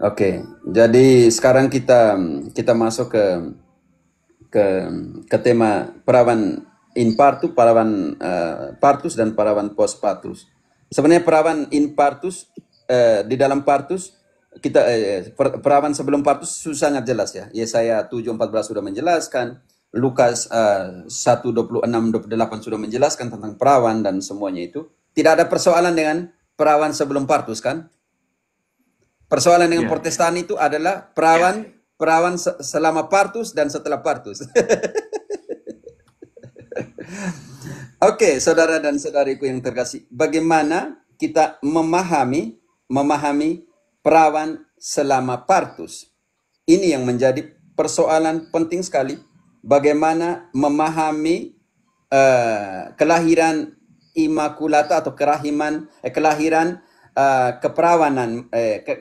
Oke, jadi sekarang kita kita masuk ke ke tema perawan in partu, perawan partus dan perawan post partus. Sebenarnya perawan in partus di dalam partus kita perawan sebelum partus sangat jelas ya. Yesaya 7:14 sudah menjelaskan, Lukas 1:26-28 sudah menjelaskan tentang perawan dan semuanya itu. Tidak ada persoalan dengan perawan sebelum partus kan? Persoalan dengan Ya, Protestan itu adalah perawan perawan selama partus dan setelah partus. Oke, saudara dan saudariku yang terkasih, bagaimana kita memahami perawan selama partus? Ini yang menjadi persoalan penting sekali. Bagaimana memahami kelahiran Imakulata atau kelahiran keperawanan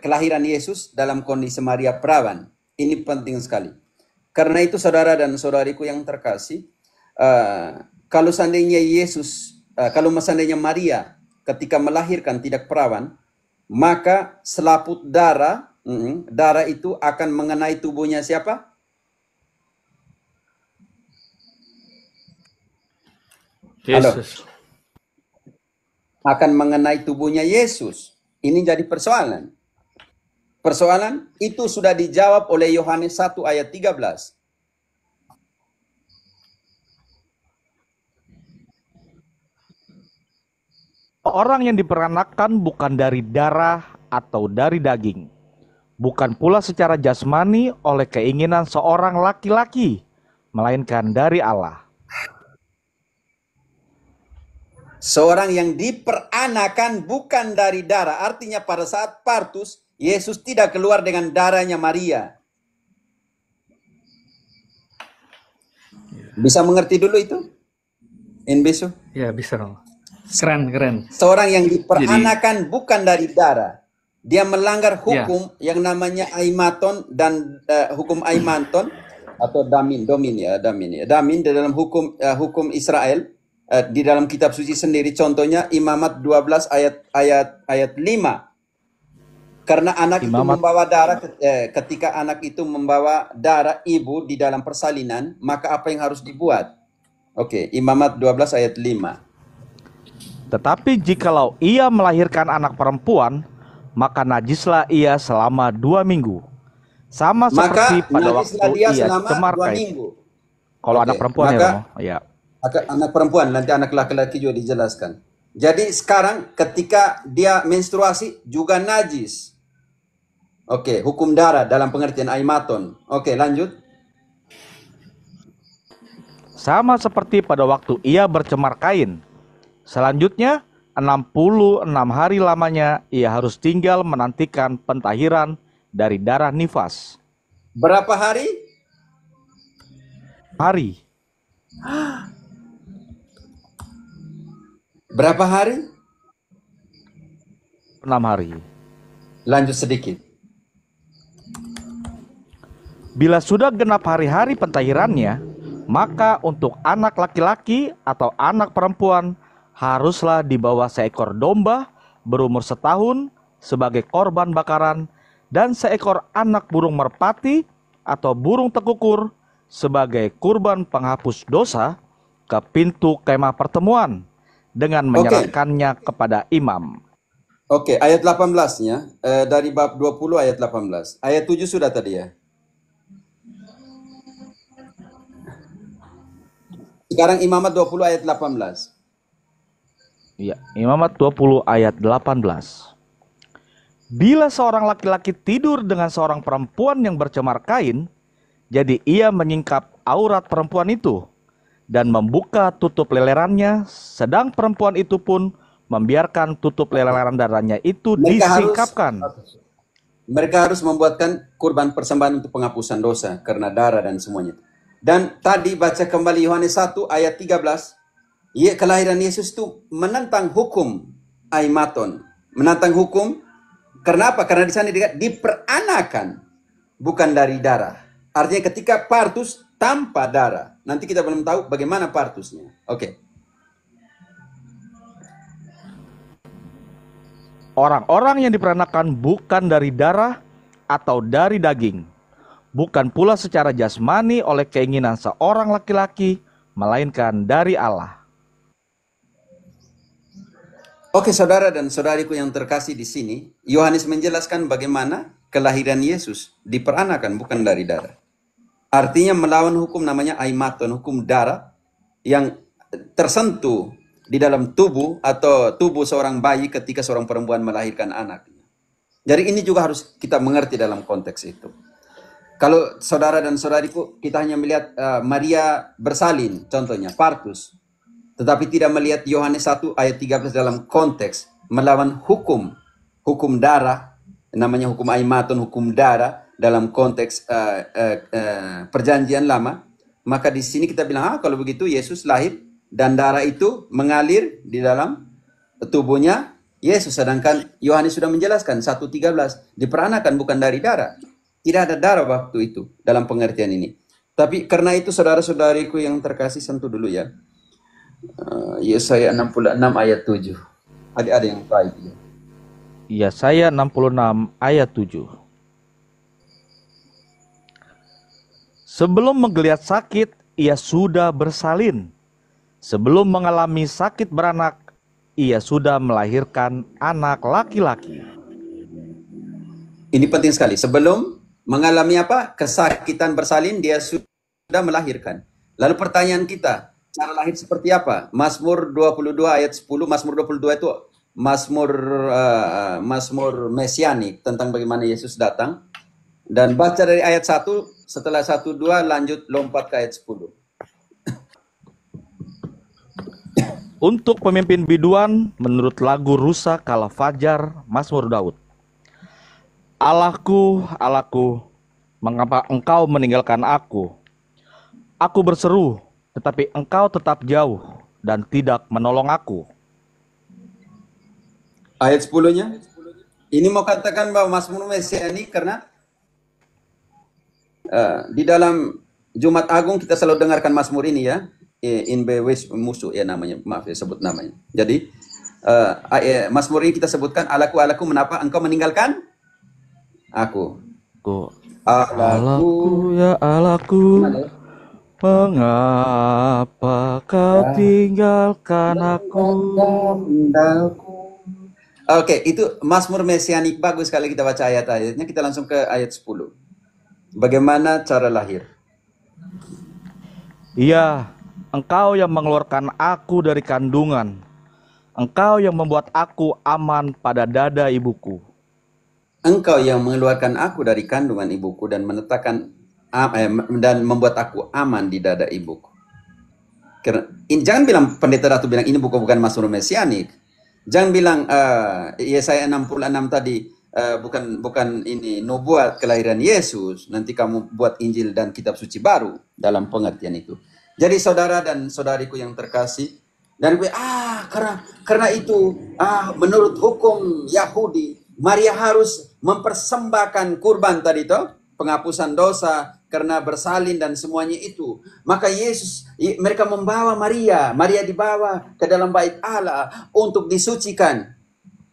kelahiran Yesus dalam kondisi Maria perawan. Ini penting sekali. Karena itu saudara dan saudariku yang terkasih, kalau seandainya kalau seandainya Maria ketika melahirkan tidak perawan, maka selaput darah itu akan mengenai tubuhnya siapa? Halo, Yesus. akan mengenai tubuhnya Yesus. Ini jadi persoalan. Persoalan itu sudah dijawab oleh Yohanes 1 ayat 13. Orang yang diperanakan bukan dari darah atau dari daging, bukan pula secara jasmani oleh keinginan seorang laki-laki, melainkan dari Allah. Seorang yang diperanakan bukan dari darah. Artinya pada saat partus, Yesus tidak keluar dengan darahnya Maria. Bisa mengerti dulu itu? Inbesu? Ya, bisa dong. Keren, keren. Seorang yang Jadi, diperanakan bukan dari darah. Dia melanggar ya, hukum yang namanya aimaton dan hukum aimaton atau damin di dalam hukum Israel di dalam kitab suci sendiri, contohnya Imamat 12 ayat 5. Karena anak itu Imamat membawa darah, ketika anak itu membawa darah ibu di dalam persalinan, maka apa yang harus dibuat? Oke, Imamat 12 ayat 5. Tetapi jikalau ia melahirkan anak perempuan, maka najislah ia selama 2 minggu. Sama seperti Maka pada najislah waktu dia ia selama cemar 2 kain. minggu. Kalau anak Oke, perempuan ya maka Romo, ya. anak perempuan, nanti anak laki-laki juga dijelaskan. Jadi sekarang ketika dia menstruasi juga najis. Oke, hukum darah dalam pengertian aimaton. Oke, lanjut. Sama seperti pada waktu ia bercemar kain. Selanjutnya, 66 hari lamanya ia harus tinggal menantikan pentahiran dari darah nifas. Berapa hari? Hari. Berapa hari? 6 hari. Lanjut sedikit. Bila sudah genap hari-hari pentahirannya, maka untuk anak laki-laki atau anak perempuan haruslah dibawa seekor domba berumur setahun sebagai korban bakaran dan seekor anak burung merpati atau burung tekukur sebagai kurban penghapus dosa ke pintu kemah pertemuan dengan Oke. menyerahkannya kepada imam. Oke, ayat 18-nya dari bab 20 ayat 18. Ayat 7 sudah tadi ya. Sekarang Imamat 20 ayat 18. Ya, Imamat 20 ayat 18. Bila seorang laki-laki tidur dengan seorang perempuan yang bercemar kain, jadi ia menyingkap aurat perempuan itu dan membuka tutup lelerannya, sedang perempuan itu pun membiarkan tutup leleran darahnya itu disingkapkan. Mereka harus membuatkan kurban persembahan untuk penghapusan dosa karena darah dan semuanya. Dan tadi baca kembali Yohanes 1 ayat 13. Kelahiran Yesus itu menentang hukum aimaton. Menentang hukum. Kenapa? Karena di sana diperanakan. Bukan dari darah. Artinya ketika partus tanpa darah. Nanti kita belum tahu bagaimana partusnya. Oke. Orang-orang yang diperanakan bukan dari darah atau dari daging, bukan pula secara jasmani oleh keinginan seorang laki-laki, melainkan dari Allah. Oke, saudara dan saudariku yang terkasih di sini, Yohanes menjelaskan bagaimana kelahiran Yesus diperanakan, bukan dari darah. Artinya melawan hukum namanya aimaton, hukum darah yang tersentuh di dalam tubuh atau tubuh seorang bayi ketika seorang perempuan melahirkan anak. Jadi ini juga harus kita mengerti dalam konteks itu. Kalau saudara dan saudariku, kita hanya melihat Maria bersalin, contohnya, partus. Tetapi tidak melihat Yohanes 1 ayat 13 dalam konteks melawan hukum darah, namanya hukum aimaton, hukum darah, dalam konteks perjanjian lama. Maka di sini kita bilang, kalau begitu Yesus lahir dan darah itu mengalir di dalam tubuhnya Yesus. Sedangkan Yohanes sudah menjelaskan 1:13 diperanakan bukan dari darah. Tidak ada darah waktu itu dalam pengertian ini. Tapi karena itu saudara-saudariku yang terkasih, sentuh dulu ya. Yesaya 66 ayat 7. Ada yang baik ya. Yesaya 66 ayat 7. Sebelum menggeliat sakit, ia sudah bersalin. Sebelum mengalami sakit beranak, ia sudah melahirkan anak laki-laki. Ini penting sekali. Sebelum mengalami apa? Kesakitan bersalin, dia sudah melahirkan. Lalu pertanyaan kita, cara lahir seperti apa? Mazmur 22 ayat 10, Mazmur 22 itu Mazmur mesianik tentang bagaimana Yesus datang. Dan baca dari ayat 1, setelah 1, 2, lanjut lompat ke ayat 10. Untuk pemimpin biduan, menurut lagu Rusa Kala Fajar, Mazmur Daud. Allahku, Allahku, mengapa engkau meninggalkan aku? Aku berseru, tetapi engkau tetap jauh dan tidak menolong aku. Ayat 10-nya, ini mau katakan bahwa Mazmur mesianik karena di dalam Jumat Agung kita selalu dengarkan Mazmur ini ya, in bewes musuh ya namanya, maaf ya sebut namanya. Jadi Mazmur ini kita sebutkan, Allahku, Allahku, mengapa engkau meninggalkan aku? Allahku, ya Allahku, mengapa kau tinggalkan aku? Oke, itu Mazmur mesianik, bagus sekali kita baca ayat-ayatnya. Kita langsung ke ayat 10. Bagaimana cara lahir? Iya, engkau yang mengeluarkan aku dari kandungan. Engkau yang membuat aku aman pada dada ibuku. Engkau yang mengeluarkan aku dari kandungan ibuku dan menetapkan dan membuat aku aman di dada ibuku. Jangan bilang pendeta Ratu bilang ini bukan Mazmur mesianik. Jangan bilang Yesaya 66 tadi bukan ini nubuat kelahiran Yesus. Nanti kamu buat Injil dan kitab suci baru dalam pengertian itu. Jadi saudara dan saudariku yang terkasih, dan gue karena itu menurut hukum Yahudi Maria harus mempersembahkan kurban tadi toh, penghapusan dosa karena bersalin dan semuanya itu. Maka mereka membawa Maria dibawa ke dalam bait Allah untuk disucikan.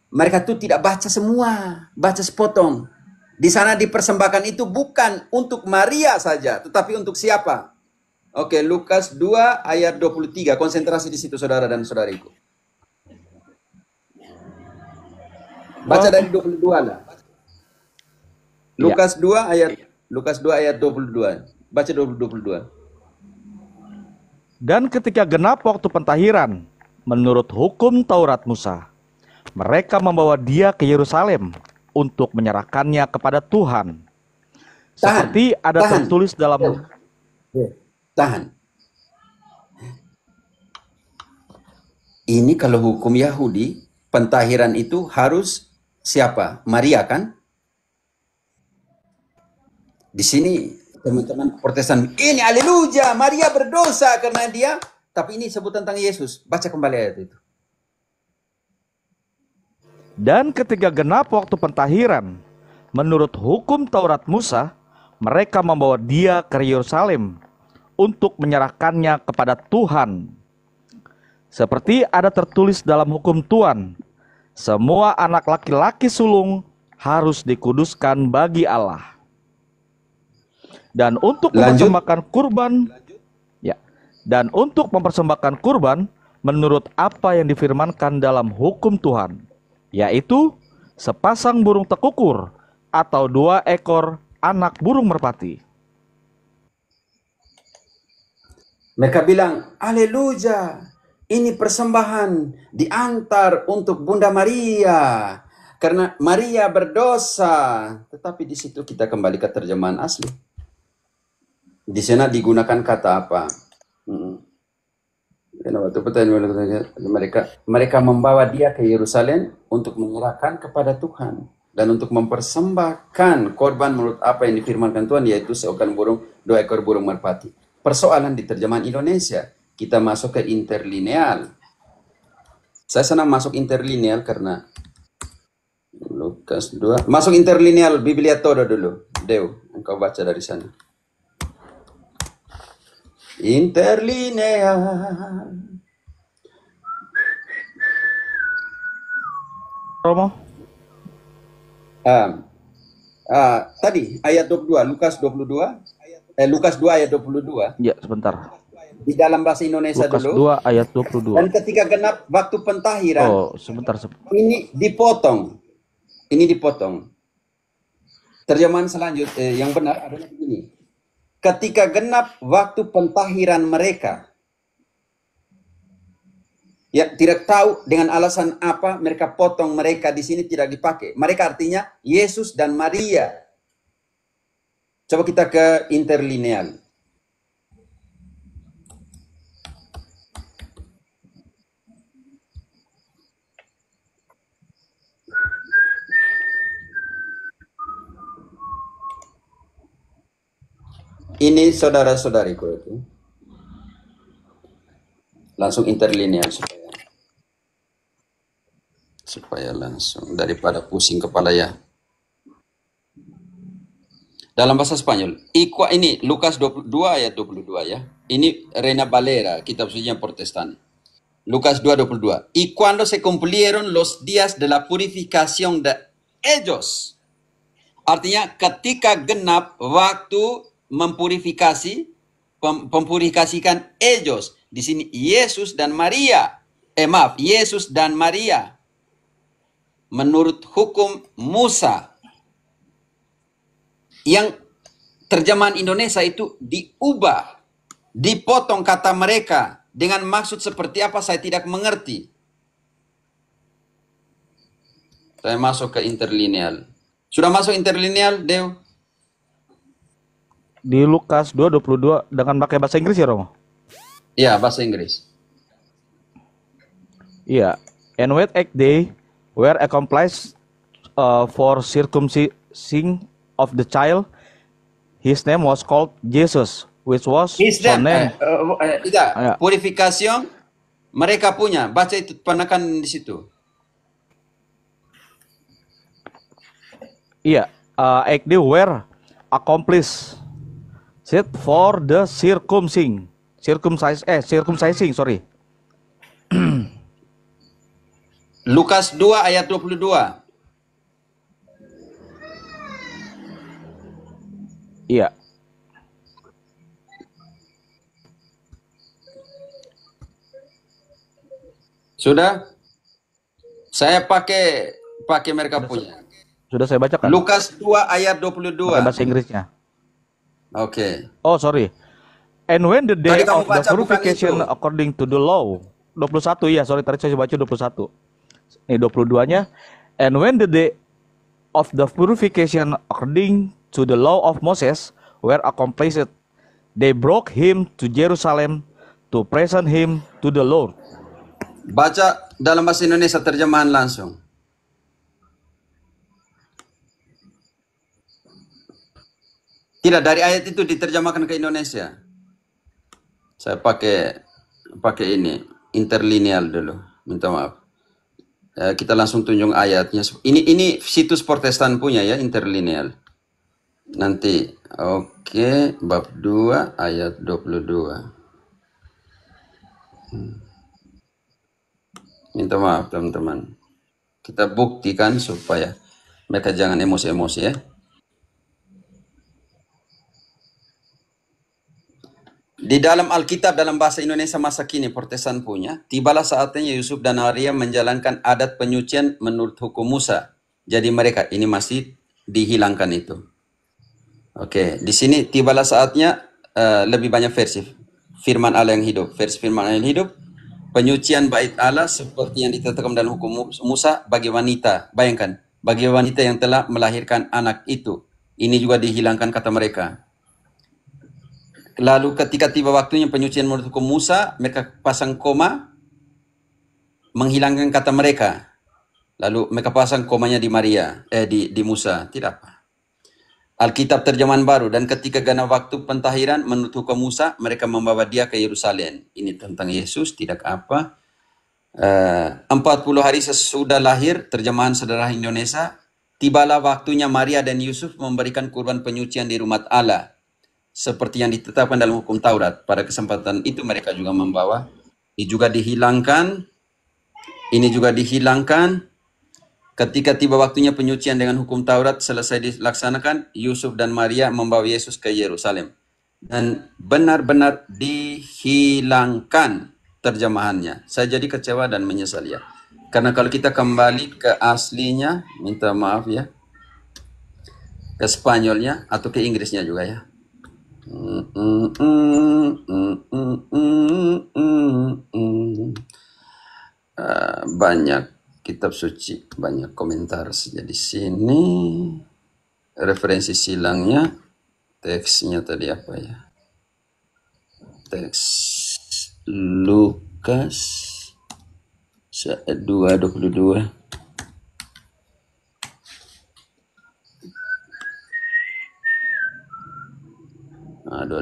Mereka tuh tidak baca semua, baca sepotong. Di sana dipersembahkan itu bukan untuk Maria saja, tetapi untuk siapa? Oke, Lukas 2 ayat 23. Konsentrasi di situ saudara dan saudariku. Baca dari 22 lah. Lukas 2 ayat 22. Baca 22. Dan ketika genap waktu pentahiran, menurut hukum Taurat Musa, mereka membawa dia ke Yerusalem untuk menyerahkannya kepada Tuhan. Seperti ada tertulis dalam... Tahan. Ini kalau hukum Yahudi, pentahiran itu harus siapa? Maria kan? Di sini teman-teman Protestan, ini haleluya, Maria berdosa karena dia, tapi ini sebut tentang Yesus. Baca kembali ayat itu. Dan ketika genap waktu pentahiran, menurut hukum Taurat Musa, mereka membawa dia ke Yerusalem untuk menyerahkannya kepada Tuhan. Seperti ada tertulis dalam hukum Tuhan, semua anak laki-laki sulung harus dikuduskan bagi Allah. Dan untuk Lanjut. mempersembahkan kurban, ya, dan untuk mempersembahkan kurban menurut apa yang difirmankan dalam hukum Tuhan, yaitu sepasang burung tekukur atau 2 ekor anak burung merpati. Mereka bilang, haleluya, ini persembahan diantar untuk Bunda Maria. Karena Maria berdosa. Tetapi di situ kita kembali ke terjemahan asli. Di sana digunakan kata apa? Karena waktu pertanyaan mereka membawa dia ke Yerusalem untuk menyerahkan kepada Tuhan. Dan untuk mempersembahkan korban menurut apa yang difirmankan Tuhan, yaitu seekor burung, 2 ekor burung merpati. Persoalan di terjemahan Indonesia, kita masuk ke interlineal. Saya senang masuk interlineal karena Lukas 2. Masuk interlineal Biblia Todo dulu. Deo, engkau baca dari sana. Interlineal. Romo? Tadi ayat 22, Lukas 22. Lukas 2 ayat 22. Ya, sebentar. Di dalam bahasa Indonesia Lukas dulu. 2 ayat 22. Dan ketika genap waktu pentahiran, Oh, sebentar. ini dipotong. Ini dipotong. Terjemahan selanjutnya yang benar adalah begini. Ketika genap waktu pentahiran mereka. Ya, tidak tahu dengan alasan apa mereka potong mereka di sini tidak dipakai. Mereka artinya Yesus dan Maria. Coba kita ke interlineal. Ini saudara-saudariku itu. Langsung interlineal supaya langsung daripada pusing kepala ya. Dalam bahasa Spanyol, ini Lukas 22 ayat 22 ya. Ini Reina Valera, kitab suci yang Protestan. Lucas 2:22. Y cuando se cumplieron los días de la purificación de ellos. Artinya ketika genap waktu mempurifikasikan ellos. Di sini Yesus dan Maria. Yesus dan Maria. Menurut hukum Musa. Yang terjemahan Indonesia itu diubah. Dipotong kata mereka. Dengan maksud seperti apa saya tidak mengerti. Saya masuk ke interlineal. Sudah masuk interlineal, Deo? Di Lukas 2:22 dengan pakai bahasa Inggris ya, Romo? Iya, bahasa Inggris. Iya. And when they were accomplished for circumcising of the child, his name was called Jesus, which was Tidak, Ya. purifikasi mereka punya. Baca itu penekanan di situ. Iya, they were accomplished set for the circumcising, sorry. Lukas 2 ayat 22. Iya. Sudah? Saya pakai mereka punya. Sudah saya bacakan. Lukas 2 ayat 22. Pakai bahasa Inggrisnya. Oke. Oh, sorry. And when the day Tadi kamu of the baca bukan purification itu. according to the law. 21 ya, sorry tadi saya baca 21. Ini 22-nya. And when the day of the purification according to the law of Moses were accomplished, they brought him to Jerusalem to present him to the Lord. Baca dalam bahasa Indonesia terjemahan langsung. Tidak, dari ayat itu diterjemahkan ke Indonesia. Saya pakai ini interlineal dulu. Minta maaf. Kita langsung tunjuk ayatnya. Ini situs Protestan punya ya, interlineal. Nanti oke, bab 2 ayat 22. Minta maaf teman-teman. Kita buktikan supaya Mereka jangan emosi-emosi ya. Di dalam Alkitab dalam bahasa Indonesia masa kini Protestan punya, tibalah saatnya Yusuf dan Maria menjalankan adat penyucian menurut hukum Musa. Jadi mereka ini masih dihilangkan itu. Oke, di sini tibalah saatnya lebih banyak versi firman Allah yang hidup. Versi firman Allah yang hidup, penyucian bait Allah seperti yang ditetapkan dalam hukum Musa bagi wanita. Bayangkan, bagi wanita yang telah melahirkan anak itu. Ini juga dihilangkan kata mereka. Lalu ketika tiba waktunya penyucian menurut hukum Musa, mereka pasang koma, menghilangkan kata mereka. Lalu mereka pasang komanya di Maria, di Musa. Tidak apa. Alkitab terjemahan baru, dan ketika genap waktu pentahiran menurut hukum Musa, mereka membawa dia ke Yerusalem. Ini tentang Yesus, tidak apa. 40 hari sesudah lahir, terjemahan sederhana Indonesia, tibalah waktunya Maria dan Yusuf memberikan kurban penyucian di rumah Allah, seperti yang ditetapkan dalam hukum Taurat. Pada kesempatan itu mereka juga membawa. Ini juga dihilangkan. Ini juga dihilangkan. Ketika tiba waktunya penyucian dengan hukum Taurat selesai dilaksanakan, Yusuf dan Maria membawa Yesus ke Yerusalem. Dan benar-benar dihilangkan terjemahannya. Saya jadi kecewa dan menyesal ya. Karena kalau kita kembali ke aslinya, minta maaf ya, ke Spanyolnya atau ke Inggrisnya juga ya. Banyak kitab suci, banyak komentar saja di sini. Referensi silangnya, teksnya tadi apa ya? Teks Lukas 2:22. Aduh.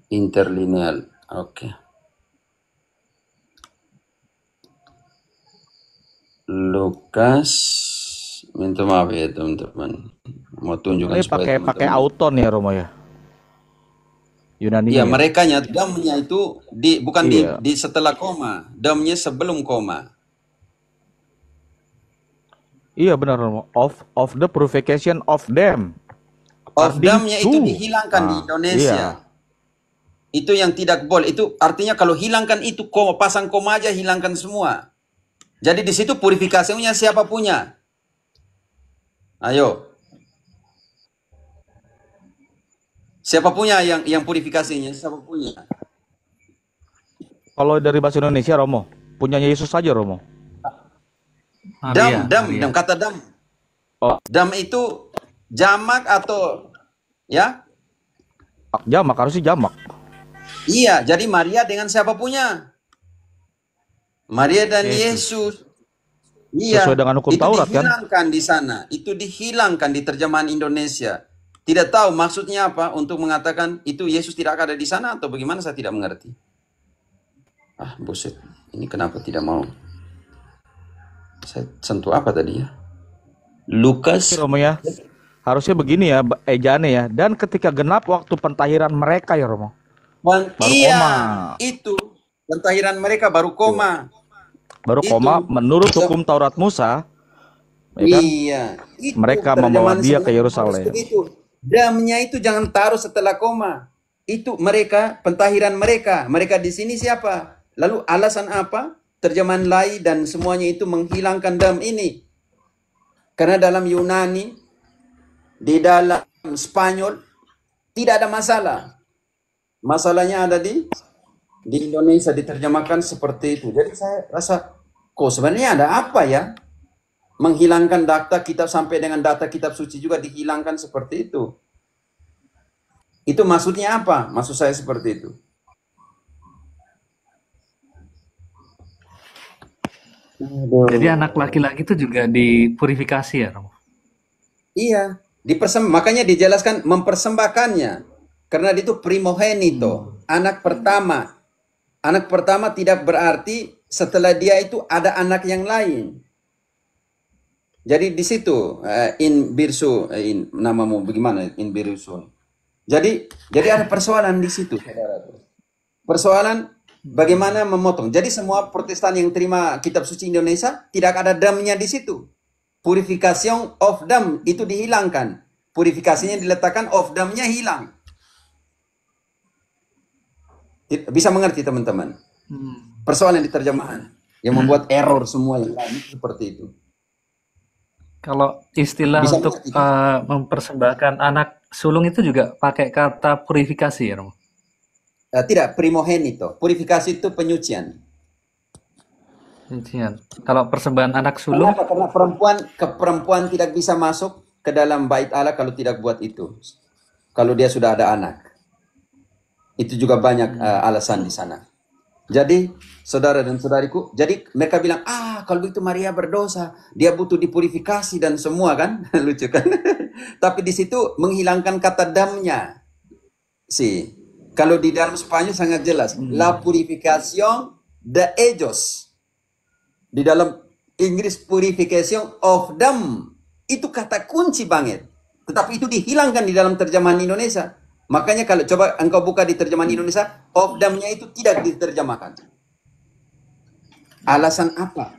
Interlineal, oke. Lukas, minta maaf ya teman-teman, mau tunjukkan Ini supaya pakai teman-teman. auton ya Romo ya. Yunani Iya, ya. merekanya damnya itu bukan Iya. di setelah koma, damnya sebelum koma. Iya benar Romo. Of the purification of them. Of According damnya itu to. dihilangkan di Nah, Indonesia. iya. Itu yang tidak boleh. Itu artinya kalau hilangkan itu koma, pasang koma aja, hilangkan semua. Jadi di situ purifikasinya siapa punya? Ayo. Siapa punya yang purifikasinya? Siapa punya? Kalau dari bahasa Indonesia Romo, punyanya Yesus saja Romo. Maria, Dam, Maria. kata dam. Oh, Dam itu jamak atau ya? jamak harusnya jamak. Iya, jadi Maria dengan siapa punya? Maria dan Yesus. Yesus. Iya, Sesuai dengan hukum itu Taurat kan? dihilangkan di sana. Itu dihilangkan di terjemahan Indonesia. Tidak tahu maksudnya apa untuk mengatakan itu Yesus tidak ada di sana atau bagaimana, saya tidak mengerti. Ah, buset. Ini kenapa tidak mau? Saya sentuh apa tadi ya? Lukas. Romo ya. Harusnya begini ya ejaannya ya. Dan ketika genap waktu pentahiran mereka ya Romo. Baru Iya, koma. itu pentahiran mereka baru koma. Baru Itu. koma menurut hukum Taurat Musa. Ya kan? Iya, itu Mereka membawa terjemahan dia ke sebenarnya harus Yerusalem. begitu. Damnya itu jangan taruh setelah koma. Itu mereka, pentahiran mereka. Mereka di sini siapa? Lalu alasan apa? Terjemahan lain dan semuanya itu menghilangkan dam ini. Karena dalam Yunani, di dalam Spanyol, tidak ada masalah. Masalahnya ada di Indonesia diterjemahkan seperti itu. Jadi saya rasa, kok sebenarnya ada apa ya? Menghilangkan data kitab sampai dengan data kitab suci juga dihilangkan seperti itu. Itu maksudnya apa? Maksud saya seperti itu. Jadi anak laki-laki itu juga dipurifikasi ya, Romo? Iya, makanya dijelaskan mempersembahkannya. Karena itu primogenito, anak pertama. Anak pertama tidak berarti setelah dia itu ada anak yang lain. Jadi di situ in birsu namamu bagaimana in birsu. Jadi ada persoalan di situ, saudara. Persoalan bagaimana memotong. Jadi semua Protestan yang terima kitab suci Indonesia tidak ada damnya di situ. purification of them itu dihilangkan. Purifikasinya diletakkan, of them-nya hilang. Bisa mengerti teman-teman? Persoalan di terjemahan yang membuat error semua yang lain seperti itu. Kalau istilah Bisa untuk mengerti kan? mempersembahkan anak sulung itu juga pakai kata purifikasi ya, Romo? Tidak, primogenito. Purifikasi itu penyucian. Penyucian. Kalau persembahan anak sulung, Kenapa? Karena perempuan tidak bisa masuk ke dalam bait Allah kalau tidak buat itu. Kalau dia sudah ada anak. Itu juga banyak alasan di sana. Jadi, saudara dan saudariku, jadi mereka bilang, kalau itu Maria berdosa, dia butuh dipurifikasi dan semua kan? Lucu kan? Tapi di situ menghilangkan kata damnya. Kalau di dalam Spanyol sangat jelas, la purificación de ellos. Di dalam Inggris purification of them. Itu kata kunci banget. Tetapi itu dihilangkan di dalam terjemahan Indonesia. Makanya kalau coba engkau buka di terjemahan Indonesia, of them-nya itu tidak diterjemahkan. Alasan apa?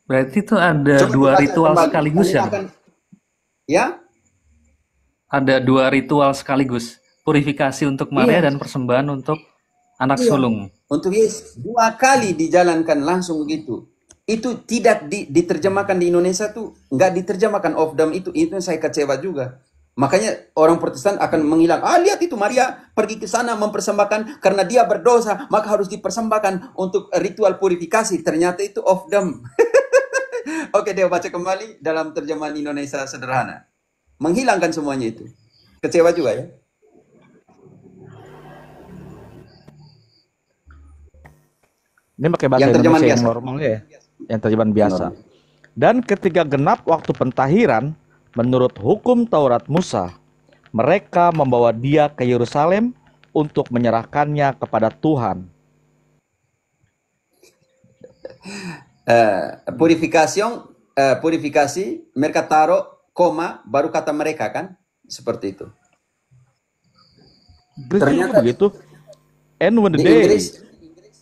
berarti itu ada Coba dua dibaca ritual kembali. sekaligus Kalian ya, akan, Romo? ya? Ada dua ritual sekaligus. Purifikasi untuk Maria Iya. dan persembahan untuk anak Iya. sulung. Untuk Yesus 2 kali dijalankan langsung begitu. Itu tidak diterjemahkan di Indonesia tuh, nggak diterjemahkan of them itu saya kecewa juga. Makanya orang Protestan akan menghilang. Lihat itu Maria pergi ke sana mempersembahkan karena dia berdosa, maka harus dipersembahkan untuk ritual purifikasi. Ternyata itu of them. Oke, dia baca kembali dalam terjemahan Indonesia sederhana. Menghilangkan semuanya itu. Kecewa juga ya. Ini pakai bahasa Yang terjemahan Indonesia yang biasa. normal ya, yang terjemahan biasa. Normal. Dan ketika genap waktu pentahiran, menurut hukum Taurat Musa, mereka membawa dia ke Yerusalem untuk menyerahkannya kepada Tuhan. Purifikasi, mereka taruh koma, baru kata mereka kan? Seperti itu. Ternyata begitu. And when the Di day Inggris,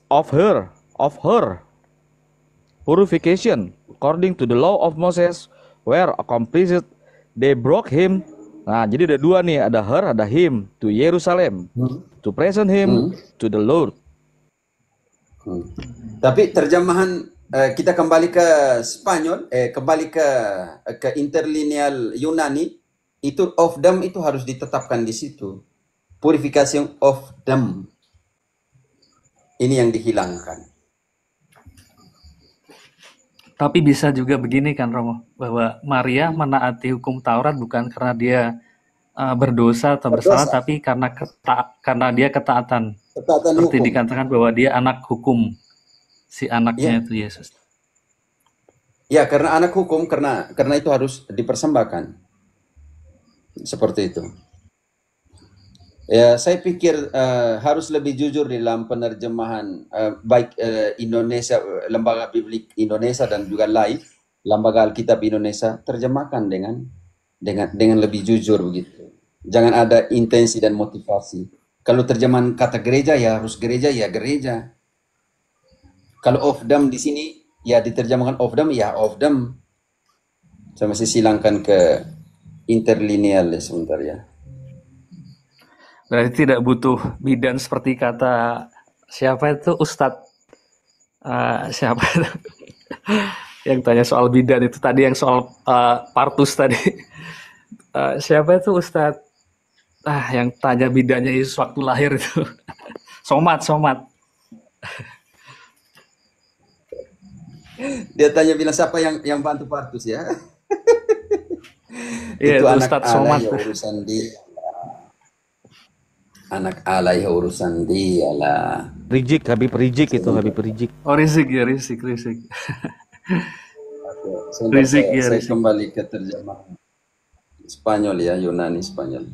of her purification according to the law of Moses were accomplished, they brought him. Nah, jadi ada dua nih, ada her, ada him to Yerusalem to present him to the Lord. Tapi terjemahan kita kembali ke Spanyol, kembali ke interlineal Yunani, itu of them itu harus ditetapkan di situ. Purification of them. Ini yang dihilangkan. Tapi bisa juga begini kan, Romo, bahwa Maria menaati hukum Taurat bukan karena dia berdosa atau bersalah, tapi karena dia ketaatan. Ketaatan Seperti hukum. dikatakan bahwa dia anak hukum, si anaknya itu Yesus. Ya, karena anak hukum, karena itu harus dipersembahkan. Seperti itu. Ya, saya pikir harus lebih jujur di dalam penerjemahan baik Indonesia, Lembaga Biblik Indonesia dan juga lain Lembaga Alkitab Indonesia, terjemahkan dengan lebih jujur begitu. Jangan ada intensi dan motivasi. Kalau terjemahan kata gereja ya harus gereja ya gereja. Kalau of them di sini ya diterjemahkan of them ya of them. Saya masih silangkan ke interlineal sebentar ya. Berarti tidak butuh bidan seperti kata siapa itu Ustadz siapa itu? Yang tanya soal bidan itu tadi, yang soal partus tadi. Siapa itu Ustadz yang tanya bidannya Yesus waktu lahir itu? Somat. Dia tanya bilang siapa yang bantu partus ya? Iya, Itu anak Ustadz Allah Somat. ya urusan dia. Anak Allah ya urusan dia lah. Habib Rizik itu, Habib Rizik. Oh, Rizik. Rizik, saya Rizik. kembali ke terjemahan Spanyol ya, Yunani Spanyol.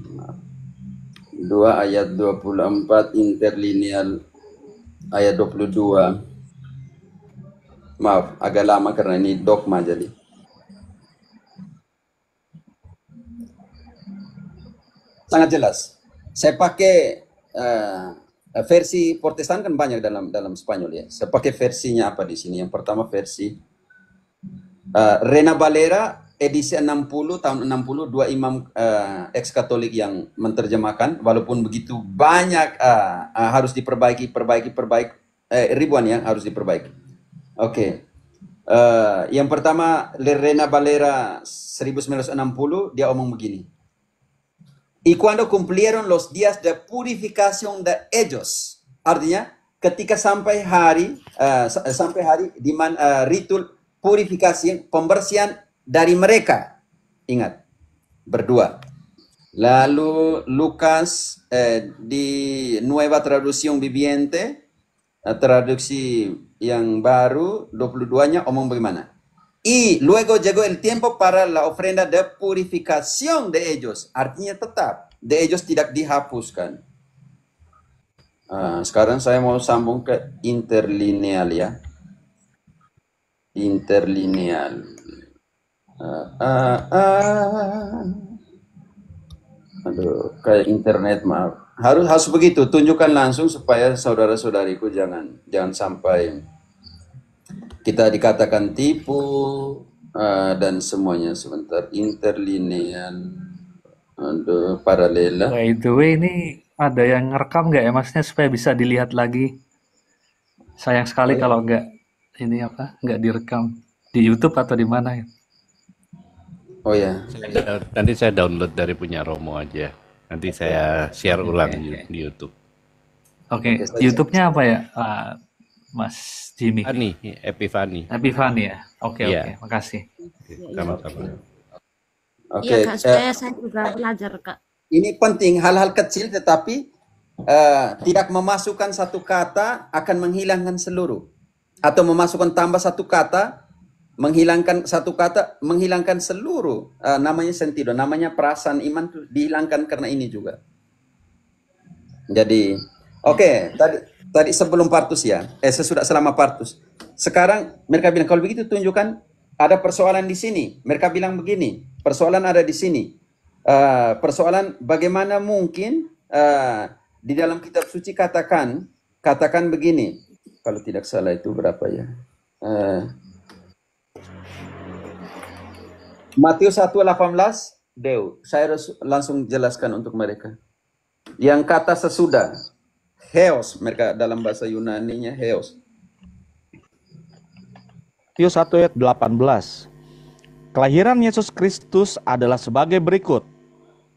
2 ayat 24 interlineal ayat 22. Maaf, agak lama karena ini dogma jadi. Sangat jelas. Saya pakai versi Protestan kan banyak dalam Spanyol ya. Saya pakai versinya apa di sini? Yang pertama versi Reina Valera edisi 60 tahun 60, dua imam ex Katolik yang menerjemahkan, walaupun begitu banyak harus diperbaiki, ribuan yang harus diperbaiki. Oke. Yang pertama Reina Valera 1960, dia omong begini. Y cuando cumplieron los días de purificación de ellos, artinya ketika sampai hari di mana ritual purifikasi, pembersihan dari mereka. Ingat, berdua. Lalu Lukas di Nueva Traducción Viviente, traduksi yang baru 22-nya omong bagaimana? Y luego llegó el tiempo para la ofrenda de purificación de ellos. Artinya tetap, de ellos tidak dihapuskan. Sekarang saya mau sambung ke interlineal ya. Interlineal. Aduh, kayak internet, maaf. Harus begitu, tunjukkan langsung supaya saudara-saudariku jangan sampai kita dikatakan tipu dan semuanya. Sebentar, interlineal, paralela. By the way, ini ada yang ngerekam nggak ya, maksudnya supaya bisa dilihat lagi? Sayang sekali kalau nggak nggak direkam di YouTube atau di mana ya? Oh ya. Nanti saya download dari punya Romo aja. Nanti saya share ulang di YouTube. Oke, YouTube-nya apa ya, Mas Jimmy? Epifani ya. Oke, makasih. Sama-sama. Oke. Iya, Kak, saya juga belajar, Kak. Ini penting, hal-hal kecil tetapi tidak memasukkan satu kata akan menghilangkan seluruh. Atau memasukkan tambah satu kata, menghilangkan satu kata, menghilangkan seluruh. Namanya sentido, namanya perasaan iman itu dihilangkan karena ini juga. Jadi, oke, tadi sebelum partus ya, sesudah selama partus. Sekarang mereka bilang, kalau begitu tunjukkan ada persoalan di sini. Mereka bilang begini, persoalan ada di sini. Persoalan bagaimana mungkin di dalam kitab suci katakan begini. Kalau tidak salah itu berapa ya? Matius 1:18, Deu. Saya harus langsung jelaskan untuk mereka. Yang kata sesudah, heos, mereka dalam bahasa Yunani-nya heos. Matius 1 ayat 18. Kelahiran Yesus Kristus adalah sebagai berikut.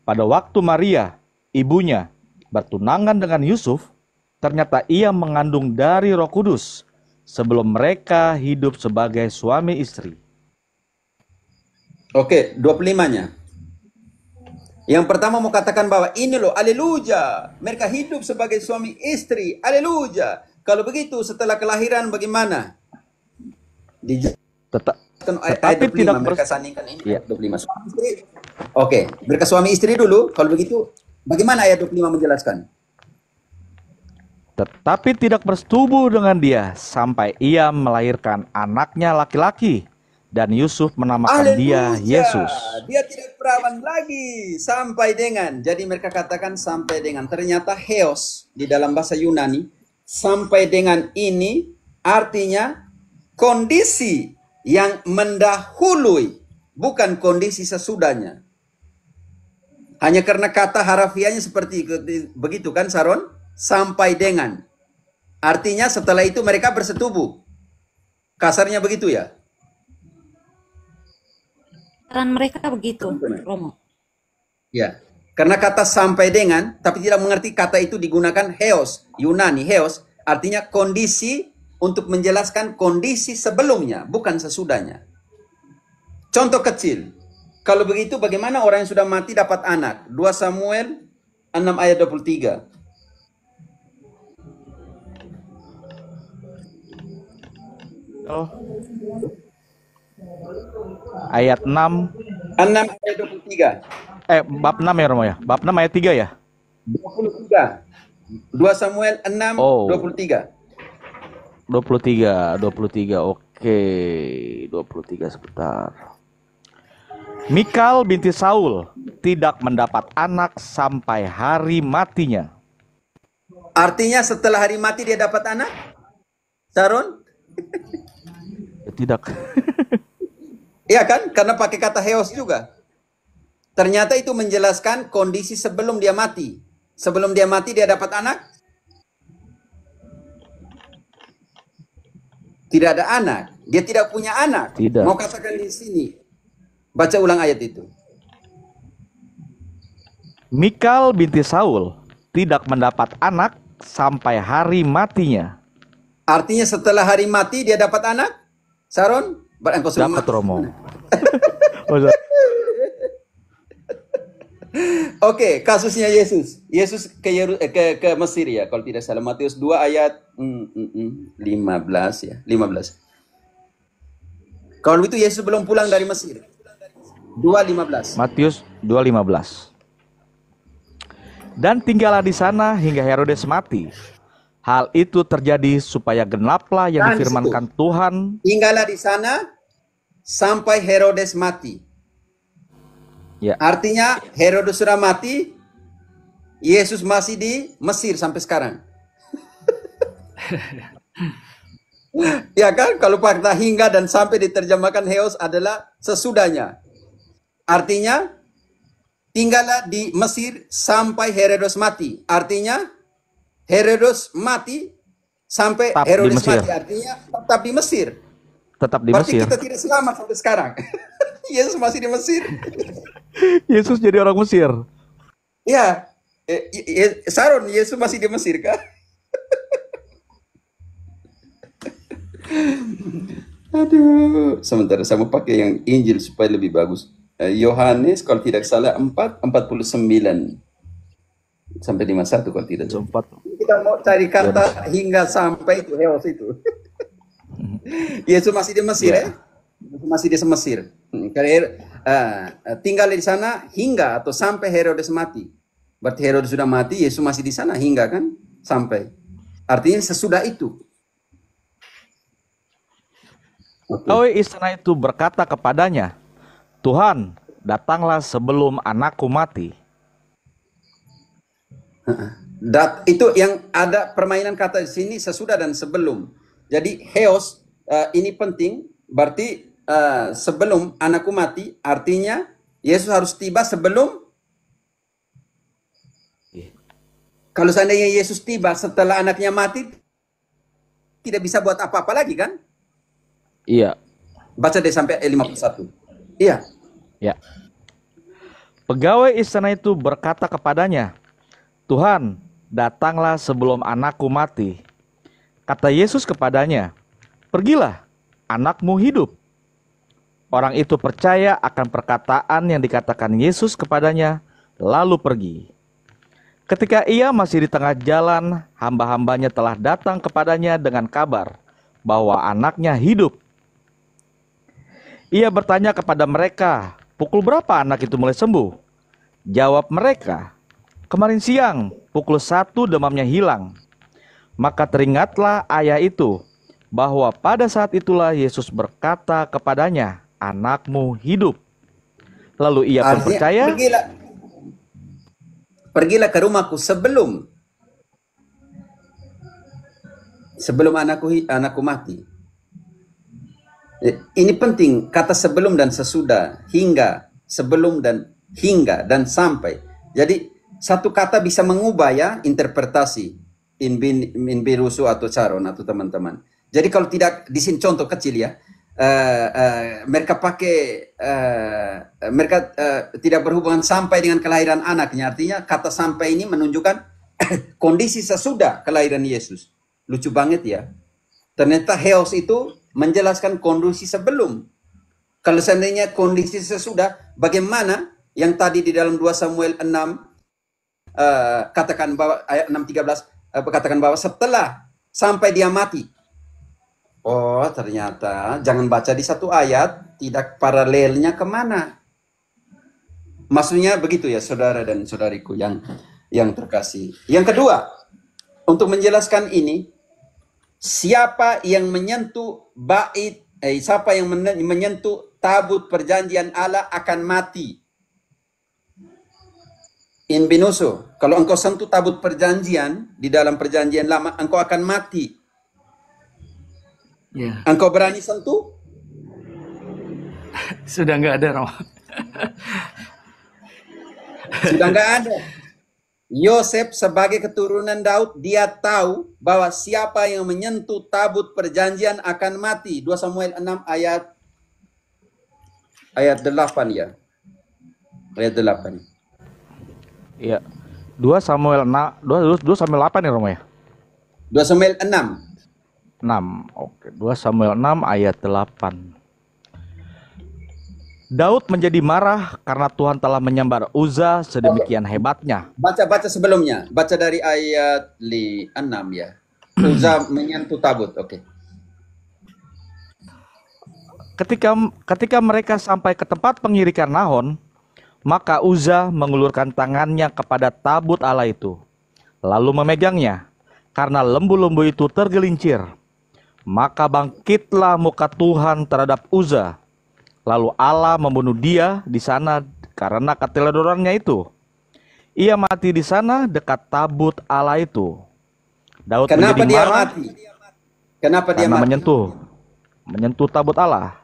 Pada waktu Maria, ibunya, bertunangan dengan Yusuf, ternyata ia mengandung dari Roh Kudus sebelum mereka hidup sebagai suami istri. Oke, 25-nya. Yang pertama mau katakan bahwa ini loh, aleluya, mereka hidup sebagai suami istri, aleluya. Kalau begitu setelah kelahiran bagaimana? Tetapi tidak mereka sandingkan ini ayat 25 suami istri. Oke, mereka suami istri dulu. Kalau begitu bagaimana ayat 25 menjelaskan? Tetapi tidak bersetubuh dengan dia sampai ia melahirkan anaknya laki-laki. Dan Yusuf menamakan dia Yesus. Dia tidak perawan lagi sampai dengan. Jadi mereka katakan sampai dengan. Ternyata heos di dalam bahasa Yunani sampai dengan ini artinya kondisi yang mendahului, bukan kondisi sesudahnya. Hanya karena kata harafiahnya seperti begitu kan, Saron? Sampai dengan. Artinya setelah itu mereka bersetubuh. Kasarnya begitu ya? Saran mereka begitu, Romo. Ya, karena kata sampai dengan, tapi tidak mengerti kata itu digunakan heos, Yunani heos, artinya kondisi untuk menjelaskan kondisi sebelumnya, bukan sesudahnya. Contoh kecil, kalau begitu bagaimana orang yang sudah mati dapat anak? 2 Samuel 6 ayat 23. Ayat 6. 6 ayat 23. Bab 6 ya Romo ya? Bab 6 ayat 3 ya? 23. 2 Samuel 6, 23. 23, oke. 23 sebentar. Mikal binti Saul tidak mendapat anak sampai hari matinya. Artinya setelah hari mati dia dapat anak? Saron? Tidak. Iya kan? Karena pakai kata heos juga. Ternyata itu menjelaskan kondisi sebelum dia mati. Sebelum dia mati dia dapat anak? Tidak ada anak. Dia tidak punya anak. Tidak. Mau katakan di sini. Baca ulang ayat itu. Mikal binti Saul tidak mendapat anak sampai hari matinya. Artinya setelah hari mati dia dapat anak? Saron? Engkau sudah Dapat mati. Romo. Oke, kasusnya Yesus. Yesus ke Mesir ya, kalau tidak salah. Matius 2 ayat 15 ya, 15. Kalau itu Yesus belum pulang dari Mesir. 2:15. Matius 2:15. Dan tinggallah di sana hingga Herodes mati. Hal itu terjadi supaya genaplah yang Dan difirmankan Tuhan. Tinggallah di sana sampai Herodes mati. Ya, Artinya Herodes sudah mati, Yesus masih di Mesir sampai sekarang. Ya kan? Kalau fakta hingga dan sampai diterjemahkan heos adalah sesudahnya. Artinya tinggallah di Mesir sampai Herodes mati. Artinya Herodes mati sampai Tetap di Herodes Mesir. mati. Artinya tetap di Mesir. tetap di Berarti Mesir. kita tidak selamat sampai sekarang. Yesus masih di Mesir. Yesus jadi orang Mesir. Ya, Saron, Yesus masih di Mesir kah? Aduh, sementara saya mau pakai yang Injil supaya lebih bagus. Yohanes kalau tidak salah 4:49 sampai 51 kalau tidak salah. Sempat. Kita mau cari kata hingga sampai itu heos itu. Yesus masih di Mesir ya? Yesus masih di Mesir. Tinggal di sana hingga atau sampai Herodes mati. Berarti Herodes sudah mati, Yesus masih di sana hingga kan? Sampai. Artinya sesudah itu. Pegawai istana itu berkata kepadanya, Tuhan, datanglah sebelum anakku mati. Itu yang ada permainan kata di sini sesudah dan sebelum. Jadi heos ini penting. Berarti sebelum anakku mati, artinya Yesus harus tiba sebelum. Kalau seandainya Yesus tiba setelah anaknya mati, tidak bisa buat apa-apa lagi kan? Iya. Baca deh sampai 51. Iya. Ya. Pegawai istana itu berkata kepadanya, Tuhan, datanglah sebelum anakku mati. Kata Yesus kepadanya, pergilah, anakmu hidup. Orang itu percaya akan perkataan yang dikatakan Yesus kepadanya, lalu pergi. Ketika ia masih di tengah jalan, hamba-hambanya telah datang kepadanya dengan kabar bahwa anaknya hidup. Ia bertanya kepada mereka, pukul berapa anak itu mulai sembuh? Jawab mereka, kemarin siang, pukul 1 demamnya hilang. Maka teringatlah ayah itu, bahwa pada saat itulah Yesus berkata kepadanya, anakmu hidup. Lalu ia pun percaya. Pergilah ke rumahku sebelum anakku mati. Ini penting, kata sebelum dan sesudah, hingga, sebelum dan hingga dan sampai. Jadi satu kata bisa mengubah ya interpretasi in birusu atau caron atau teman-teman. Jadi kalau tidak di sini contoh kecil ya, mereka tidak berhubungan sampai dengan kelahiran anaknya. Artinya kata sampai ini menunjukkan kondisi sesudah kelahiran Yesus. Lucu banget ya. Ternyata heos itu menjelaskan kondisi sebelum. Kalau seandainya kondisi sesudah, bagaimana yang tadi di dalam 2 Samuel 6 katakan bahwa ayat 6:13 katakan bahwa setelah sampai dia mati. Oh, ternyata jangan baca di satu ayat, tidak paralelnya kemana. Maksudnya begitu ya, saudara dan saudariku yang terkasih. Yang kedua, untuk menjelaskan ini, siapa yang menyentuh siapa yang menyentuh tabut perjanjian Allah akan mati. In binuso, kalau engkau sentuh tabut perjanjian di dalam perjanjian lama, engkau akan mati. Ya. Engkau berani sentuh? Sudah nggak ada Romo. Sudah nggak ada. Yosef sebagai keturunan Daud, dia tahu bahwa siapa yang menyentuh tabut perjanjian akan mati. 2 Samuel 6 ayat 8 ya. Ayat 8. Iya. 2 Samuel 8 ya Romo ya? 2 Samuel 6. 6. Oke, 2 Samuel 6 ayat 8. Daud menjadi marah karena Tuhan telah menyambar Uza sedemikian hebatnya. Baca sebelumnya. Baca dari ayat 6 ya. Uza menyentuh tabut. Oke. Ketika mereka sampai ke tempat pengirikan Nahon, maka Uza mengulurkan tangannya kepada tabut Allah itu, lalu memegangnya, karena lembu-lembu itu tergelincir. Maka bangkitlah muka Tuhan terhadap Uza. Lalu Allah membunuh dia di sana karena keteledorannya itu. Ia mati di sana dekat tabut Allah itu. Daud Kenapa menjadi dia marah mati? Kenapa dia karena mati? menyentuh tabut Allah.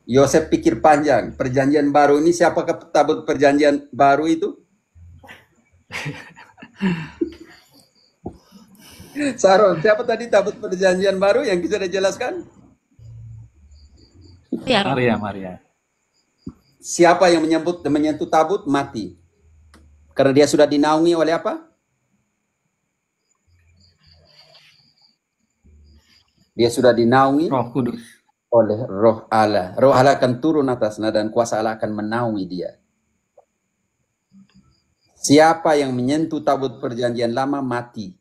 Yosef pikir panjang. Perjanjian baru ini siapa ke tabut perjanjian baru itu? Saron, siapa tadi tabut perjanjian baru yang bisa dijelaskan? Ya, Romo. Maria. Siapa yang menyentuh tabut mati. Karena dia sudah dinaungi oleh apa? Dia sudah dinaungi Roh Kudus. oleh Roh Allah. Roh Allah akan turun atasnya dan kuasa Allah akan menaungi dia. Siapa yang menyentuh tabut perjanjian lama mati.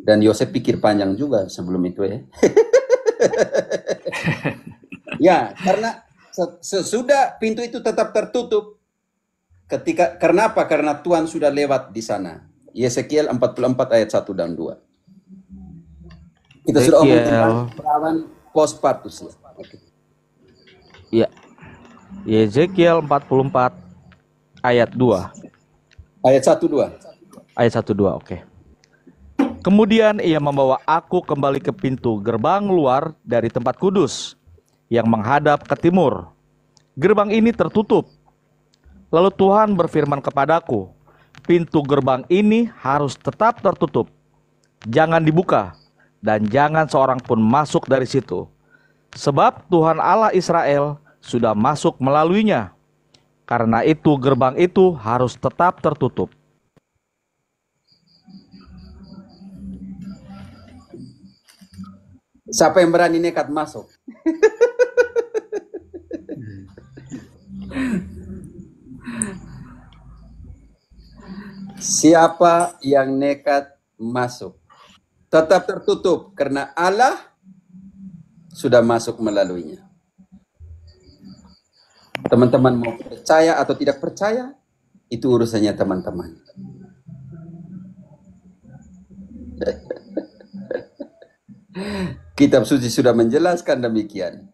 Dan Yosef pikir panjang juga sebelum itu ya. Ya, karena sesudah pintu itu tetap tertutup. Kenapa? Karena Tuhan sudah lewat di sana. Yesekiel 44 ayat 1 dan 2. Kita sudah omong tentang perawan postpartus. Oke. Iya. Yesekiel 44 ayat 2. Ayat 1 2. Ayat 1 2, oke. Kemudian ia membawa aku kembali ke pintu gerbang luar dari tempat kudus yang menghadap ke timur. Gerbang ini tertutup. Lalu Tuhan berfirman kepadaku, pintu gerbang ini harus tetap tertutup. Jangan dibuka dan jangan seorang pun masuk dari situ. Sebab Tuhan Allah Israel sudah masuk melaluinya. Karena itu gerbang itu harus tetap tertutup. Siapa yang berani nekat masuk? Siapa yang nekat masuk? Tetap tertutup karena Allah sudah masuk melaluinya. Teman-teman mau percaya atau tidak percaya, itu urusannya teman-teman. Kitab suci sudah menjelaskan demikian.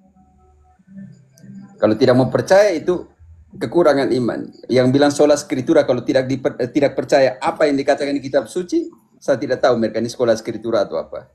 Kalau tidak mau percaya itu kekurangan iman. Yang bilang sola scriptura kalau tidak percaya apa yang dikatakan di kitab suci, saya tidak tahu mereka ini sekolah skritura atau apa.